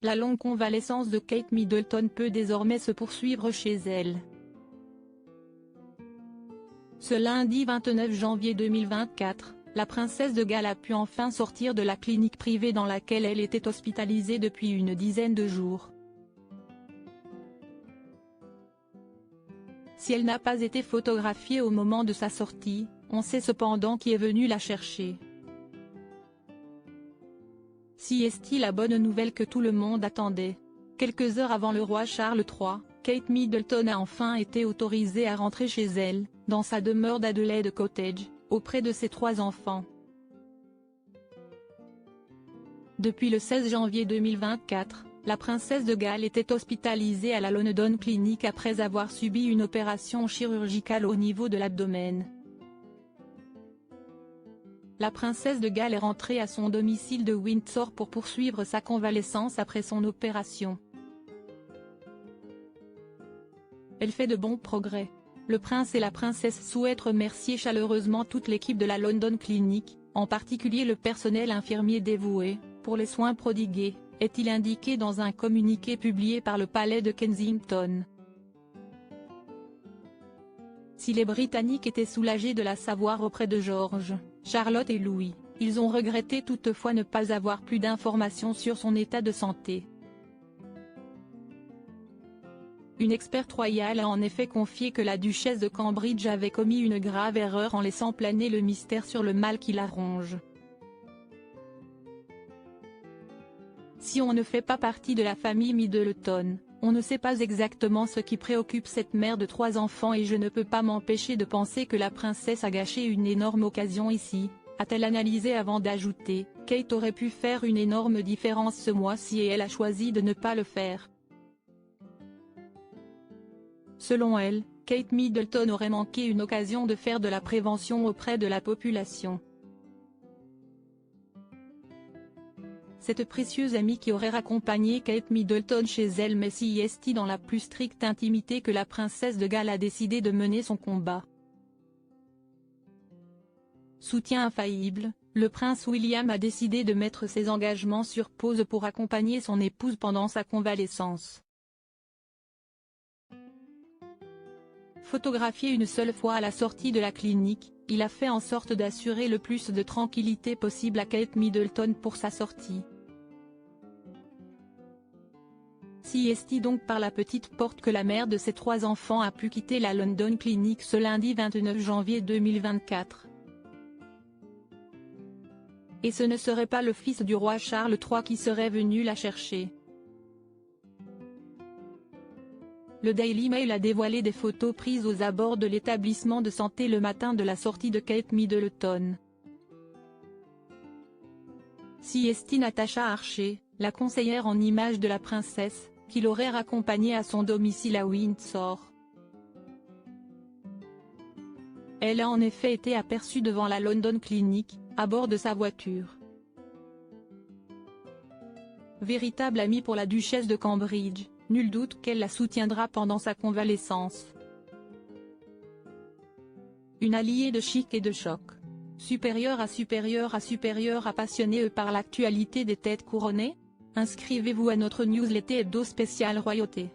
La longue convalescence de Kate Middleton peut désormais se poursuivre chez elle. Ce lundi 29 janvier 2024, la princesse de Galles a pu enfin sortir de la clinique privée dans laquelle elle était hospitalisée depuis une dizaine de jours. Si elle n'a pas été photographiée au moment de sa sortie, on sait cependant qui est venu la chercher. Si est-il la bonne nouvelle que tout le monde attendait? Quelques heures avant le roi Charles III, Kate Middleton a enfin été autorisée à rentrer chez elle, dans sa demeure d'Adelaide Cottage, auprès de ses 3 enfants. Depuis le 16 janvier 2024, la princesse de Galles était hospitalisée à la London Clinic après avoir subi une opération chirurgicale au niveau de l'abdomen. La princesse de Galles est rentrée à son domicile de Windsor pour poursuivre sa convalescence après son opération. Elle fait de bons progrès. Le prince et la princesse souhaitent remercier chaleureusement toute l'équipe de la London Clinic, en particulier le personnel infirmier dévoué, pour les soins prodigués, est-il indiqué dans un communiqué publié par le palais de Kensington. Si les Britanniques étaient soulagés de la savoir auprès de George, Charlotte et Louis, ils ont regretté toutefois ne pas avoir plus d'informations sur son état de santé. Une experte royale a en effet confié que la duchesse de Cambridge avait commis une grave erreur en laissant planer le mystère sur le mal qui la ronge. Si on ne fait pas partie de la famille Middleton, on ne sait pas exactement ce qui préoccupe cette mère de 3 enfants et je ne peux pas m'empêcher de penser que la princesse a gâché une énorme occasion ici, a-t-elle analysé avant d'ajouter, Kate aurait pu faire une énorme différence ce mois-ci et elle a choisi de ne pas le faire. Selon elle, Kate Middleton aurait manqué une occasion de faire de la prévention auprès de la population. Cette précieuse amie qui aurait raccompagné Kate Middleton chez elle mais si est dans la plus stricte intimité que la princesse de Galles a décidé de mener son combat. Soutien infaillible, le prince William a décidé de mettre ses engagements sur pause pour accompagner son épouse pendant sa convalescence. Photographié une seule fois à la sortie de la clinique, il a fait en sorte d'assurer le plus de tranquillité possible à Kate Middleton pour sa sortie. Si est donc par la petite porte que la mère de ses 3 enfants a pu quitter la London Clinic ce lundi 29 janvier 2024. Et ce ne serait pas le fils du roi Charles III qui serait venu la chercher. Le Daily Mail a dévoilé des photos prises aux abords de l'établissement de santé le matin de la sortie de Kate Middleton. Si est Natasha Archer, la conseillère en images de la princesse, qui l'aurait raccompagnée à son domicile à Windsor. Elle a en effet été aperçue devant la London Clinic, à bord de sa voiture. Véritable amie pour la duchesse de Cambridge, nul doute qu'elle la soutiendra pendant sa convalescence. Une alliée de chic et de choc. Supérieure à passionnée par l'actualité des têtes couronnées? Inscrivez-vous à notre newsletter hebdo spécial royauté.